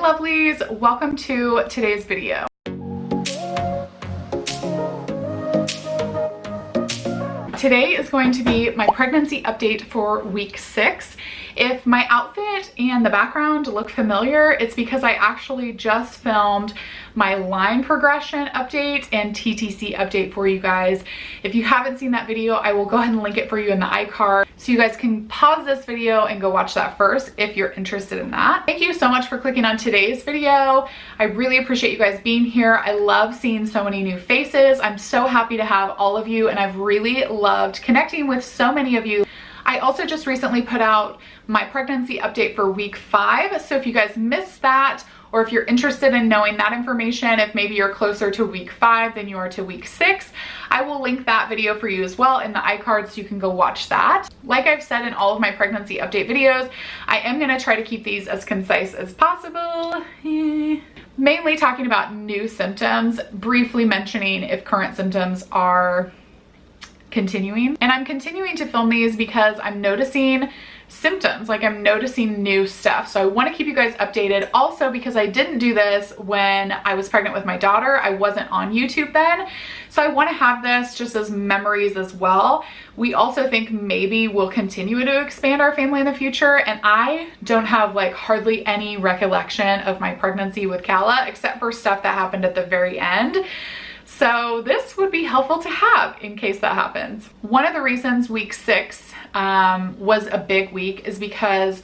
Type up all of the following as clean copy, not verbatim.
lovelies, welcome to today's video. Today is going to be my pregnancy update for week 6. If my outfit and the background look familiar, it's because I actually just filmed my line progression update and TTC update for you guys. If you haven't seen that video, I will go ahead and link it for you in the iCard so you guys can pause this video and go watch that first if you're interested in that. Thank you so much for clicking on today's video. I really appreciate you guys being here. I love seeing so many new faces. I'm so happy to have all of you, and I've really loved connecting with so many of you. I also just recently put out my pregnancy update for week 5. So if you guys missed that, or if you're interested in knowing that information, if maybe you're closer to week 5 than you are to week 6, I will link that video for you as well in the iCard so you can go watch that. Like I've said in all of my pregnancy update videos, I am gonna try to keep these as concise as possible. Mainly talking about new symptoms, briefly mentioning if current symptoms are continuing. And I'm continuing to film these because I'm noticing symptoms, like I'm noticing new stuff. So I want to keep you guys updated. Also, because I didn't do this when I was pregnant with my daughter, I wasn't on YouTube then. So I want to have this just as memories as well. We also think maybe we'll continue to expand our family in the future. And I don't have like hardly any recollection of my pregnancy with Kala, except for stuff that happened at the very end. So this would be helpful to have in case that happens. One of the reasons week 6 was a big week is because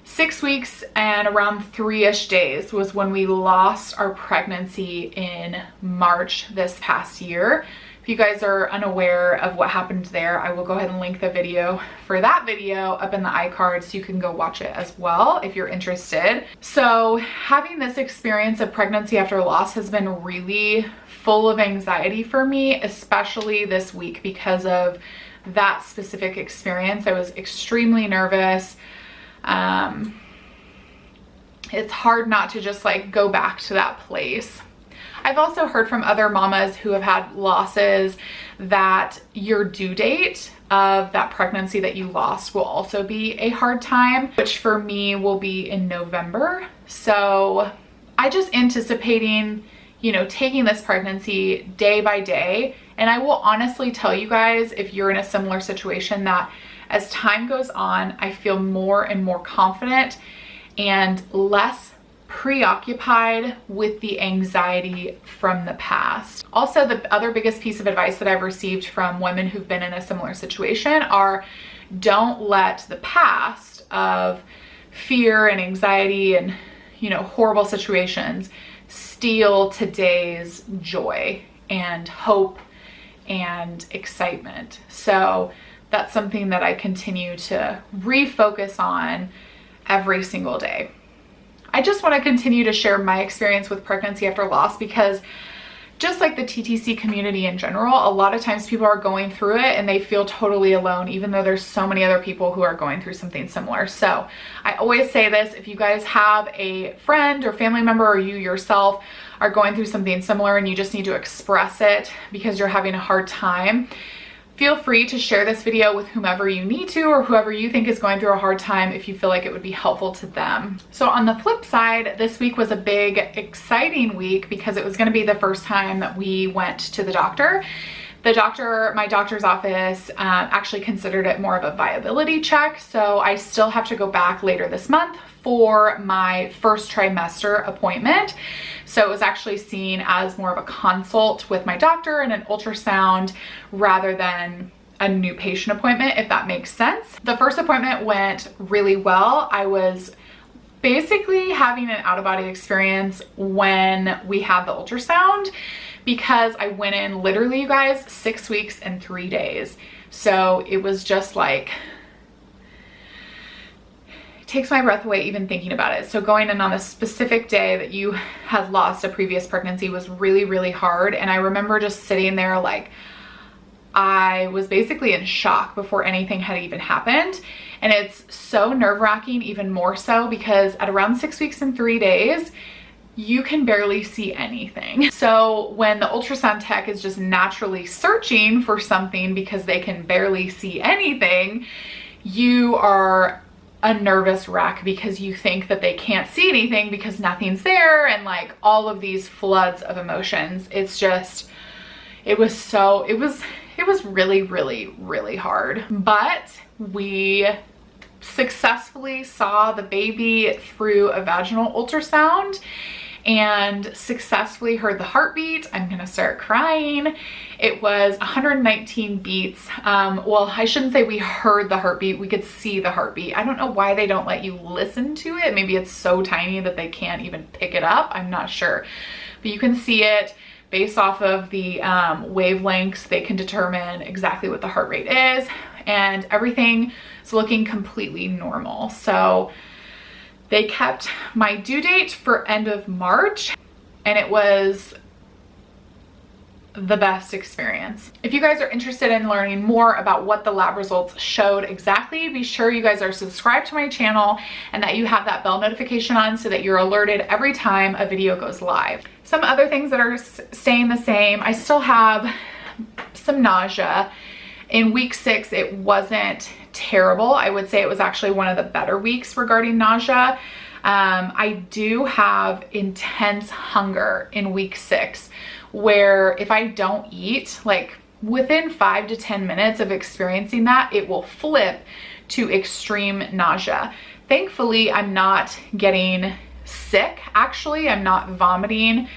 6 weeks and around 3-ish days was when we lost our pregnancy in March this past year. If you guys are unaware of what happened there, I will go ahead and link the video for that video up in the iCard so you can go watch it as well if you're interested. So having this experience of pregnancy after loss has been really full of anxiety for me, especially this week because of that specific experience. I was extremely nervous. It's hard not to just like go back to that place. I've also heard from other mamas who have had losses that your due date of that pregnancy that you lost will also be a hard time, which for me will be in November. So I just anticipating, you know, taking this pregnancy day by day. And I will honestly tell you guys, if you're in a similar situation, that as time goes on, I feel more and more confident and less preoccupied with the anxiety from the past. Also, the other biggest piece of advice that I've received from women who've been in a similar situation are don't let the past of fear and anxiety and, you know, horrible situations steal today's joy and hope and excitement. So that's something that I continue to refocus on every single day. I just want to continue to share my experience with pregnancy after loss because just like the TTC community in general, a lot of times people are going through it and they feel totally alone, even though there's so many other people who are going through something similar. So I always say this, if you guys have a friend or family member or you yourself are going through something similar and you just need to express it because you're having a hard time, feel free to share this video with whomever you need to or whoever you think is going through a hard time if you feel like it would be helpful to them. So on the flip side, this week was a big, exciting week because it was going to be the first time that we went to the doctor. My doctor's office actually considered it more of a viability check. So I still have to go back later this month for my first trimester appointment. So it was actually seen as more of a consult with my doctor and an ultrasound rather than a new patient appointment, if that makes sense. The first appointment went really well. I was basically having an out-of-body experience when we had the ultrasound because I went in literally, you guys, 6 weeks and 3 days. So it was just like, takes my breath away even thinking about it. So going in on a specific day that you had lost a previous pregnancy was really, really hard. And I remember just sitting there like I was basically in shock before anything had even happened. And it's so nerve-wracking, even more so because at around 6 weeks and 3 days, you can barely see anything. So when the ultrasound tech is just naturally searching for something because they can barely see anything, you are a nervous wreck because you think that they can't see anything because nothing's there, and like all of these floods of emotions. It's just, it was really, really, really hard. But we successfully saw the baby through a vaginal ultrasound and successfully heard the heartbeat. I'm gonna start crying. It was 119 beats. Well, I shouldn't say we heard the heartbeat, we could see the heartbeat. I don't know why they don't let you listen to it. Maybe it's so tiny that they can't even pick it up. I'm not sure. But you can see it based off of the wavelengths. They can determine exactly what the heart rate is, and everything is looking completely normal. So they kept my due date for end of March, and it was the best experience. If you guys are interested in learning more about what the lab results showed exactly, be sure you guys are subscribed to my channel and that you have that bell notification on so that you're alerted every time a video goes live. Some other things that are staying the same, I still have some nausea. In week 6, it wasn't terrible. I would say it was actually one of the better weeks regarding nausea. I do have intense hunger in week 6, where if I don't eat, like within 5 to 10 minutes of experiencing that, it will flip to extreme nausea. Thankfully, I'm not getting sick. Actually, I'm not vomiting.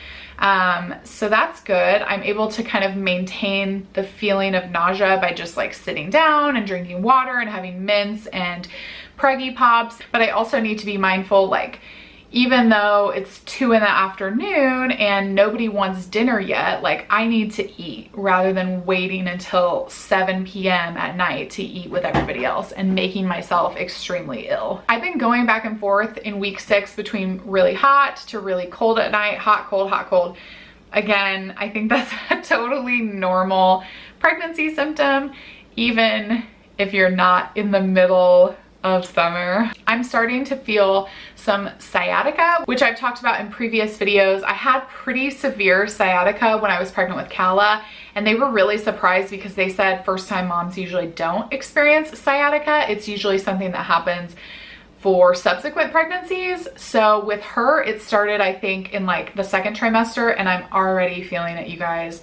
So that's good. I'm able to kind of maintain the feeling of nausea by just like sitting down and drinking water and having mints and preggy pops. But I also need to be mindful, like, even though it's 2 in the afternoon and nobody wants dinner yet, like I need to eat rather than waiting until 7 p.m. at night to eat with everybody else and making myself extremely ill. I've been going back and forth in week 6 between really hot to really cold at night, hot, cold, hot, cold. Again, I think that's a totally normal pregnancy symptom, even if you're not in the middle of summer. I'm starting to feel some sciatica, which I've talked about in previous videos. I had pretty severe sciatica when I was pregnant with Kala, and they were really surprised because they said first-time moms usually don't experience sciatica. It's usually something that happens for subsequent pregnancies. So with her, it started, I think, in like the 2nd trimester, and I'm already feeling it, you guys.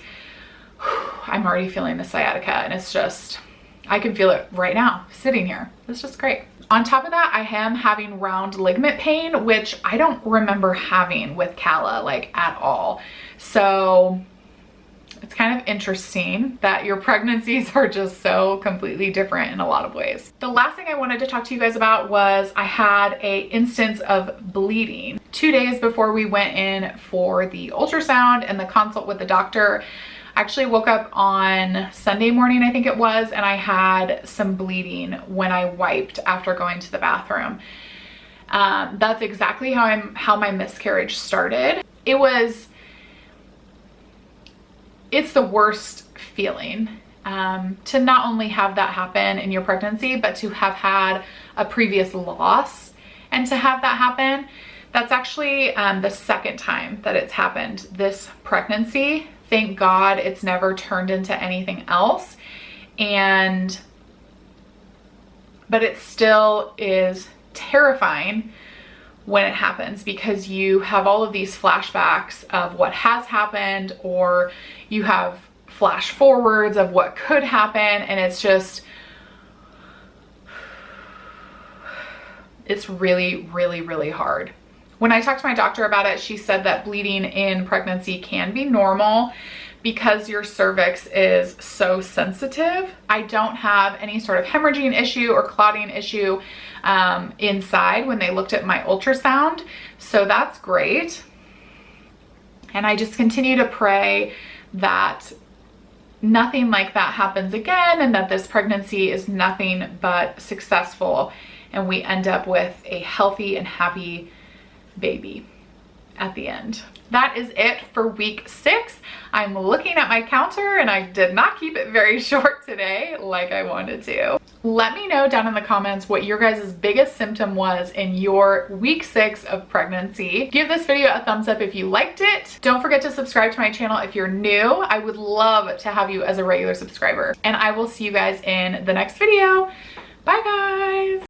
I'm already feeling the sciatica, and it's just, I can feel it right now sitting here. It's just great. On top of that, I am having round ligament pain, which I don't remember having with Kala, like at all. So it's kind of interesting that your pregnancies are just so completely different in a lot of ways. The last thing I wanted to talk to you guys about was I had a instance of bleeding. 2 days before we went in for the ultrasound and the consult with the doctor, I actually woke up on Sunday morning, I think it was, and I had some bleeding when I wiped after going to the bathroom. That's exactly how my miscarriage started. It's the worst feeling to not only have that happen in your pregnancy, but to have had a previous loss and to have that happen. That's actually the 2nd time that it's happened this pregnancy. Thank God it's never turned into anything else. But it still is terrifying when it happens because you have all of these flashbacks of what has happened, or you have flash forwards of what could happen, and it's just, it's really, really, really hard. When I talked to my doctor about it, she said that bleeding in pregnancy can be normal because your cervix is so sensitive. I don't have any sort of hemorrhaging issue or clotting issue inside when they looked at my ultrasound. So that's great. And I just continue to pray that nothing like that happens again, and that this pregnancy is nothing but successful and we end up with a healthy and happy baby at the end. That is it for week 6. I'm looking at my counter and I did not keep it very short today like I wanted to. Let me know down in the comments what your guys' biggest symptom was in your week 6 of pregnancy. Give this video a thumbs up if you liked it. Don't forget to subscribe to my channel if you're new. I would love to have you as a regular subscriber. And I will see you guys in the next video. Bye guys.